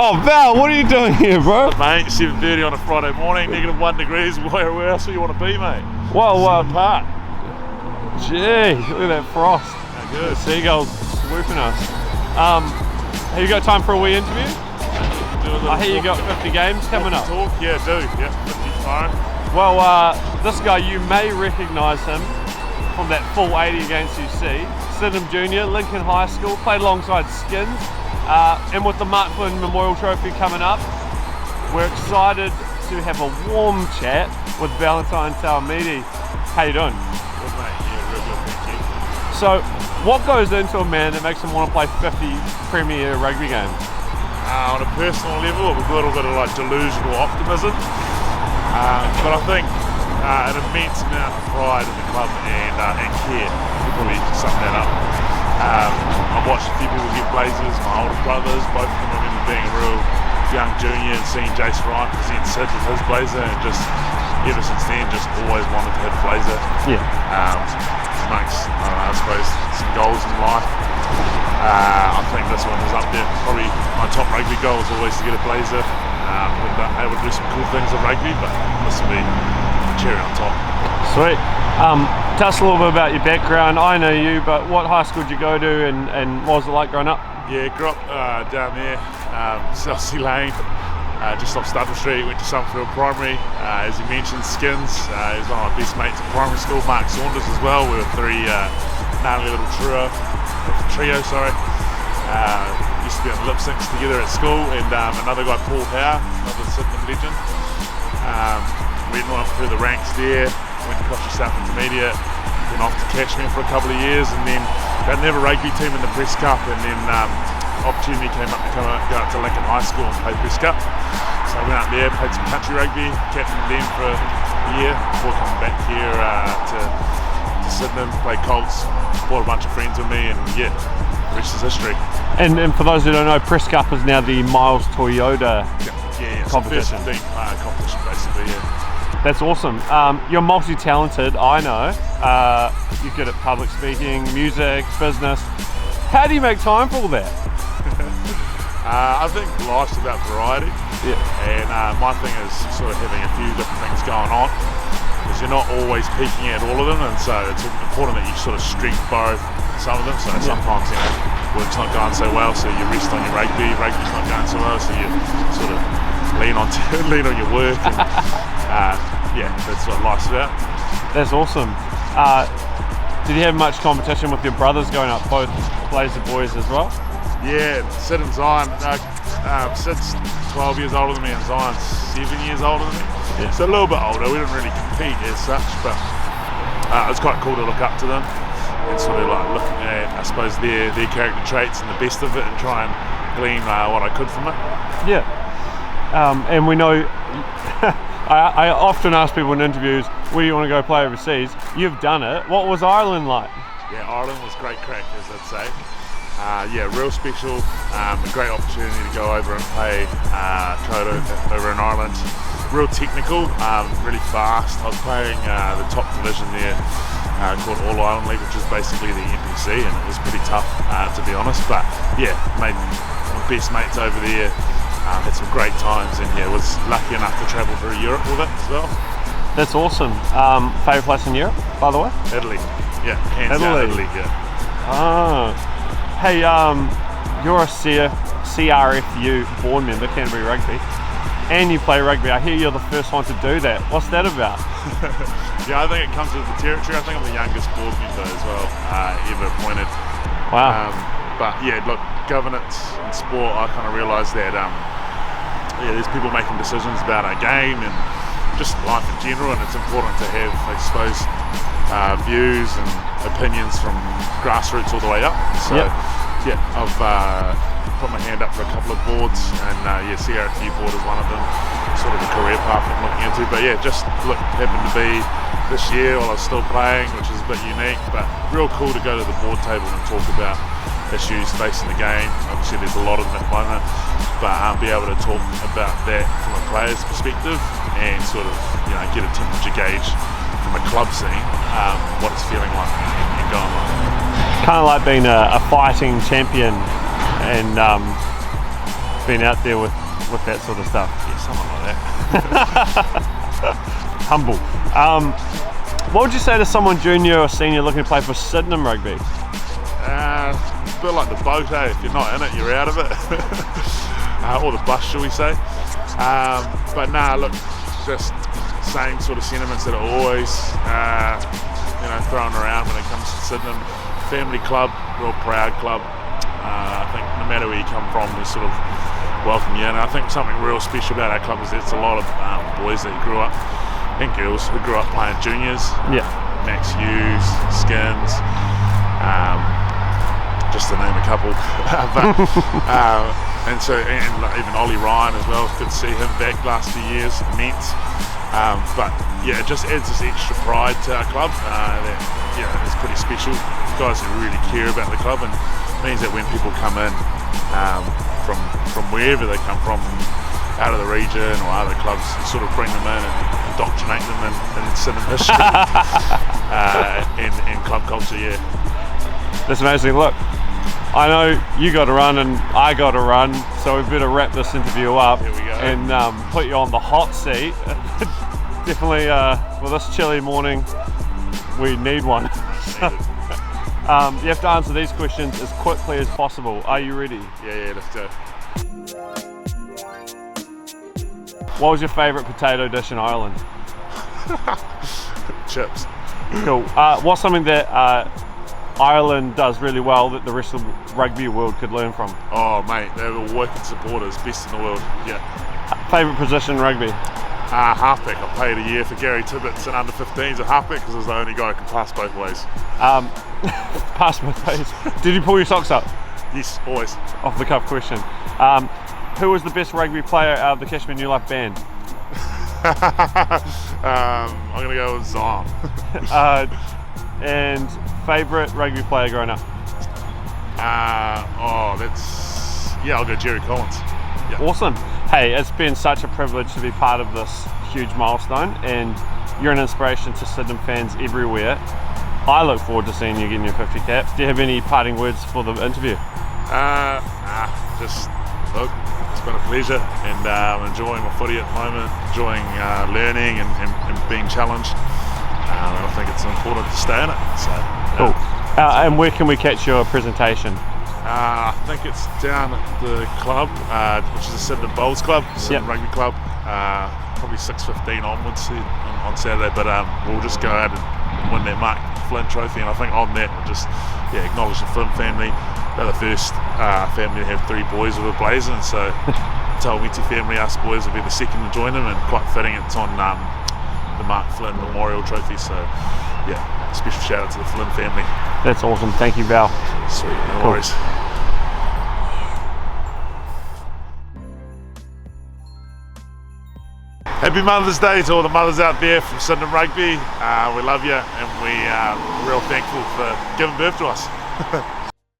Oh, Val, what are you doing here, bro? Mate, 7:30 on a Friday morning, -1 degrees. Where else do you want to be, mate? Well, Park. gee, look at that frost. Good. The seagulls swooping us. Have you got time for a wee interview? I hear you got 50 games coming up. Talk? Yeah, do. Yeah, 50 tomorrow. Well, this guy, you may recognise him from that full 80 against UC. Sydenham Junior, Lincoln High School, played alongside Skins. And with the Mark Flynn Memorial Trophy coming up, we're excited to have a warm chat with Valentine Joseph. How you doing? Good, mate. Yeah, real good, thank you. So, what goes into a man that makes him want to play 50 Premier Rugby games? On a personal level, we've got a little bit of like delusional optimism, but I think an immense amount of pride in the club and care. You probably sum that up. I've watched a few people get Blazers, my older brothers, both of them. I remember being a real young junior and seeing Jason Ryan present Sid with his Blazer, and just ever since then, just always wanted to have a Blazer. Yeah. Amongst, I suppose, some goals in life. I think this one is up there. Probably my top rugby goal is always to get a Blazer. We've been able to do some cool things in rugby, but this will be a cherry on top. Sweet. Tell us a little bit about your background. I know you, but what high school did you go to, and what was it like growing up? Yeah, grew up down there, South Sea Lane, just off Studley Street. Went to Summerfield Primary. As you mentioned, Skins. He was one of my best mates at primary school. Mark Saunders as well. We were three gnarly little trio. Used to be on lip syncs together at school, and another guy, Paul Howe, another Sydenham legend. We went up through the ranks there. Went to Christchurch South Intermediate, went off to Cashmere for a couple of years, and then got to have a rugby team in the Press Cup, and then opportunity came up to go up to Lincoln High School and play Press Cup. So I went out there, played some country rugby, captained them for a year before coming back here to Sydenham, played Colts, brought a bunch of friends with me, and yeah, the rest is history. And for those who don't know, Press Cup is now the Miles Toyota competition. It's the first competition basically, yeah. That's awesome. You're multi-talented, I know. You're good at public speaking, music, business. How do you make time for all that? I think life's about variety. Yeah. And my thing is sort of having a few different things going on, because you're not always peaking at all of them, and so it's important that you sort of strength borrow some of them. So sometimes, you know, work's not going so well, so you rest on your rugby's not going so well, so you sort of lean on your work. And, yeah, that's what life's about. That's awesome. Did you have much competition with your brothers going up, both Blazer Boys as well? Yeah, Sid and Zion. Sid's 12 years older than me and Zion's 7 years older than me. Yeah. So a little bit older. We didn't really compete as such, but it was quite cool to look up to them and sort of like looking at, I suppose, their character traits and the best of it, and try and glean what I could from it. Yeah. And we know, I often ask people in interviews, where do you want to go play overseas? You've done it. What was Ireland like? Yeah, Ireland was great crack, as I'd say. Yeah, real special. A great opportunity to go over and play Coda over in Ireland. Real technical, really fast. I was playing the top division there, called All Ireland League, which is basically the NPC, and it was pretty tough, to be honest. But yeah, made my best mates over there. Had some great times, and yeah, was lucky enough to travel through Europe with it as well. That's awesome. Favourite place in Europe, by the way? Italy. Yeah, hands down Italy, yeah. Ah. Hey, you're a CRFU board member, Canterbury Rugby, and you play rugby. I hear you're the first one to do that. What's that about? Yeah, I think it comes with the territory. I think I'm the youngest board member as well, ever appointed. Wow. But yeah, look, governance and sport, I kind of realised that there's people making decisions about our game and just life in general, and it's important to have, I suppose, views and opinions from grassroots all the way up. So yeah, I've put my hand up for a couple of boards, and yeah, CRFU board is one of them, sort of a career path I'm looking into. But yeah, just happened to be this year while I was still playing, which is a bit unique, but real cool to go to the board table and talk about issues facing the game. Obviously there's a lot of them at the moment, but be able to talk about that from a player's perspective and sort of, you know, get a temperature gauge from a club scene, what it's feeling like and going like. Kind of like being a fighting champion, and been out there with that sort of stuff. Yeah, something like that. Humble. What would you say to someone junior or senior looking to play for Sydenham Rugby? A bit like the boat, eh? If you're not in it, you're out of it. Or the bus, shall we say. But nah, look, just same sort of sentiments that are always thrown around when it comes to Sydenham. Family club, real proud club. I think no matter where you come from, they sort of welcome you. And I think something real special about our club is it's a lot of boys that grew up, and girls who grew up playing juniors. Yeah. Max Hughes, Skins, just to name a couple. And even Ollie Ryan as well. It's good to see him back last few years. Immense. But yeah, it just adds this extra pride to our club. That is pretty special. Guys who really care about the club, and means that when people come in from wherever they come from, out of the region or other clubs, you sort of bring them in and indoctrinate them in Sydenham history and club culture. Yeah, that's amazing. Look, I know you got to run and I got to run, so we better wrap this interview up. Here we go. And put you on the hot seat. Definitely for this chilly morning, we need one. You have to answer these questions as quickly as possible. Are you ready? Yeah, let's go. What was your favourite potato dish in Ireland? Chips. Cool. What's something that Ireland does really well that the rest of the rugby world could learn from? Oh mate, they're the working supporters, best in the world. Yeah. Favourite position in rugby? Halfback. I played a year for Gary Tibbots in under 15s at halfback because I was the only guy who could pass both ways. Pass both ways. Did you pull your socks up? Yes, always. Off the cuff question. Who was the best rugby player out of the Cashmere New Life band? I'm going to go with Zion. And favourite rugby player growing up? I'll go Jerry Collins. Yeah. Awesome. Hey, it's been such a privilege to be part of this huge milestone, and you're an inspiration to Sydenham fans everywhere. I look forward to seeing you getting your 50 cap. Do you have any parting words for the interview? Just look, it's been a pleasure, and I'm enjoying my footy at the moment, enjoying learning and being challenged. And I think it's important to stay in it. So, cool. And where can we catch your presentation? I think it's down at the club, which is the Sydenham Bowls Club, Sydenham Rugby Club, probably 6:15 onwards on Saturday, but we'll just go out and win that Mark Flynn trophy, and I think on that we'll just acknowledge the Flynn family. They're the first family to have 3 boys with a Blazer, and so Tauamiti family, us boys, will be the second to join them, and quite fitting it's on the Mark Flynn Memorial Trophy, so special shout out to the Flynn family. That's awesome. Thank you, Val. Sweet, no worries. Happy Mother's Day to all the mothers out there from Sydenham Rugby. We love you, and we are real thankful for giving birth to us.